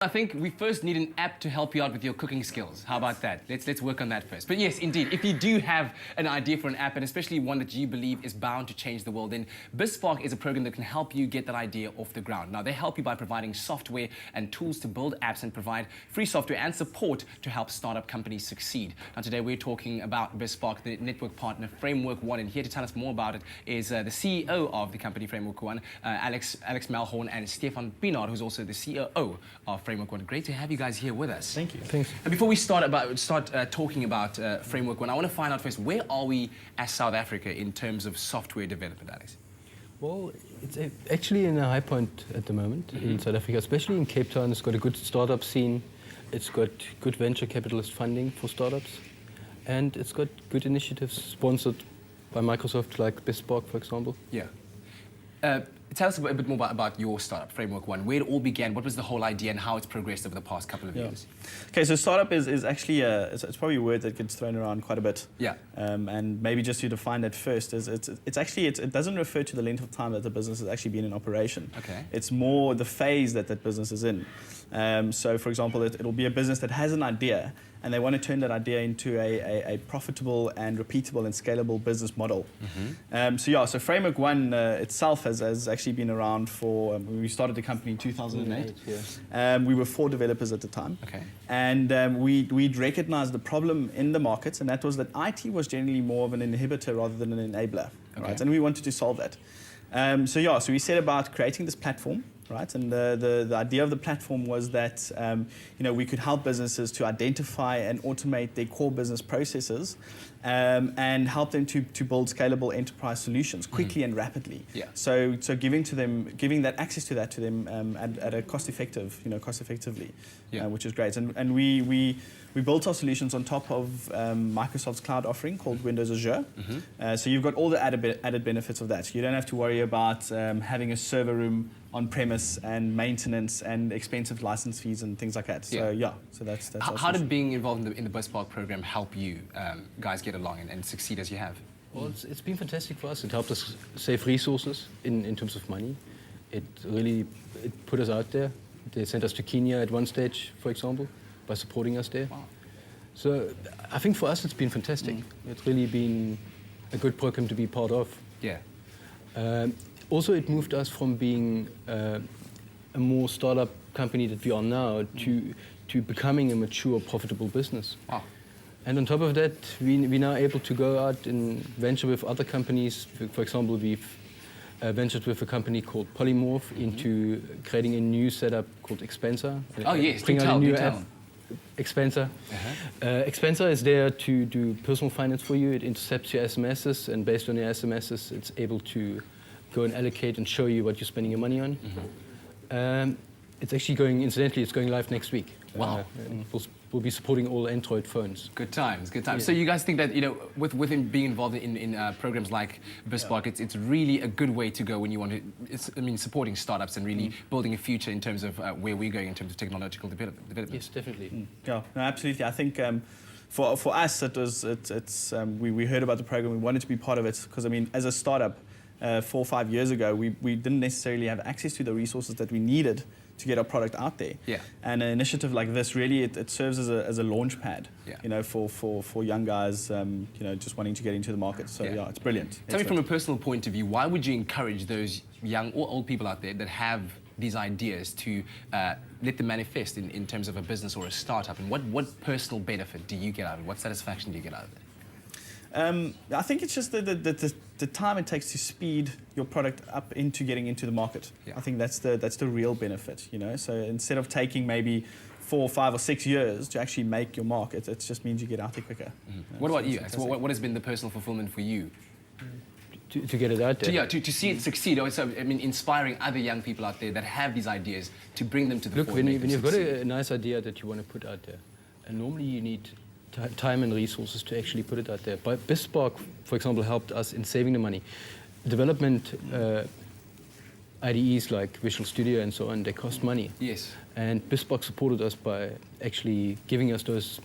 I think we first need an app to help you out with your cooking skills. How about that? Let's work on that first. But yes, indeed, if you do have an idea for an app, and especially one that you believe is bound to change the world, then BizSpark is a program that can help you get that idea off the ground. Now, they help you by providing software and tools to build apps and provide free software and support to help startup companies succeed. Now, today we're talking about BizSpark, the network partner Framework One, and here to tell us more about it is the CEO of the company Framework One, Alex Malhorn, and Stefan Pienaar, who's also the COO of Framework One. Great to have you guys here with us. Thank you. Thanks. And before we start talking about Framework One, I want to find out first, where are we as South Africa in terms of software development, Alex? Well, it's actually in a high point at the moment in South Africa, especially in Cape Town. It's got a good startup scene. It's got good venture capitalist funding for startups. And it's got good initiatives sponsored by Microsoft, like BizSpark, for example. Yeah. Tell us a bit more about your startup, Framework One. Where it all began, what was the whole idea, and how it's progressed over the past couple of years? Okay, so startup is actually it's probably a word that gets thrown around quite a bit. Yeah. And maybe just to define that first, it doesn't refer to the length of time that the business has actually been in operation. Okay. It's more the phase that business is in. So, for example, it'll be a business that has an idea, and they want to turn that idea into a profitable and repeatable and scalable business model. So Framework One itself has actually been around for, we started the company in 2008. Yeah. We were 4 developers at the time. Okay. And we'd recognized the problem in the markets, and that was that IT was generally more of an inhibitor rather than an enabler. Okay. Right? And we wanted to solve that. So we set about creating this platform. Right, and the idea of the platform was that we could help businesses to identify and automate their core business processes, and help them to build scalable enterprise solutions quickly and rapidly. Yeah. So giving that access to them at a cost-effectively, Yeah. Which is great. And we built our solutions on top of Microsoft's cloud offering called Windows Azure. So you've got all the added benefits of that. You don't have to worry about having a server room on premise and maintenance and expensive license fees and things like that. So so that's How did being involved in the BizSpark program help you guys get along and succeed as you have? Well, it's been fantastic for us. It helped us save resources in terms of money. It put us out there. They sent us to Kenya at one stage, for example, by supporting us there. Wow. So I think for us it's been fantastic. It's really been a good program to be part of. Yeah. Also, it moved us from being a more startup company that we are now to becoming a mature, profitable business. Wow. And on top of that, we're now able to go out and venture with other companies. For example, we've ventured with a company called Polymorph into creating a new setup called Expenser. Oh yes, bring out a new app. tell. Expenser. Expenser is there to do personal finance for you. It intercepts your SMSs, and based on your SMSs, it's able to go and allocate and show you what you're spending your money on. It's actually incidentally, it's going live next week. Wow. And we'll be supporting all Android phones. Good times, good times. Yeah. So you guys think that, with being involved in programs like BizSpark, it's really a good way to go when you want to, supporting startups and really building a future in terms of where we're going in terms of technological development. Yes, definitely. Yeah, no, absolutely. I think for us, we heard about the program. We wanted to be part of it because, as a startup, 4 or 5 years ago, we didn't necessarily have access to the resources that we needed to get our product out there. Yeah. And an initiative like this really it serves as a launch pad. Yeah. For young guys, just wanting to get into the market. So it's brilliant. Tell me from a personal point of view, why would you encourage those young or old people out there that have these ideas to let them manifest in terms of a business or a startup? And what personal benefit do you get out of it? What satisfaction do you get out of it? I think it's just the time it takes to speed your product up into getting into the market. Yeah. I think that's the real benefit. So instead of taking maybe 4, 5, or 6 years to actually make your mark, it just means you get out there quicker. What about you, Alex? What has been the personal fulfillment for you? To get it out there. To see it succeed. Also, inspiring other young people out there that have these ideas to bring them to the Look, fore. when you've got a nice idea that you want to put out there, and normally you need time and resources to actually put it out there. But BizSpark, for example, helped us in saving the money. Development IDEs like Visual Studio and so on, they cost money. Yes. And BizSpark supported us by actually giving us those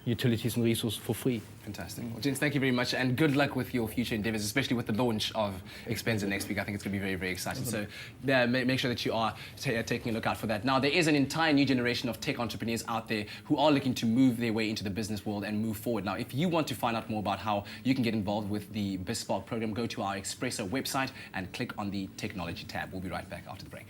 utilities and resources for free. Fantastic. Well, gents, thank you very much, and good luck with your future endeavors, especially with the launch of Expenza next week. I think it's going to be very, very exciting. So make sure that you are taking a look out for that. Now, there is an entire new generation of tech entrepreneurs out there who are looking to move their way into the business world and move forward. Now, if you want to find out more about how you can get involved with the BizSpark program, go to our Expresso website and click on the technology tab. We'll be right back after the break.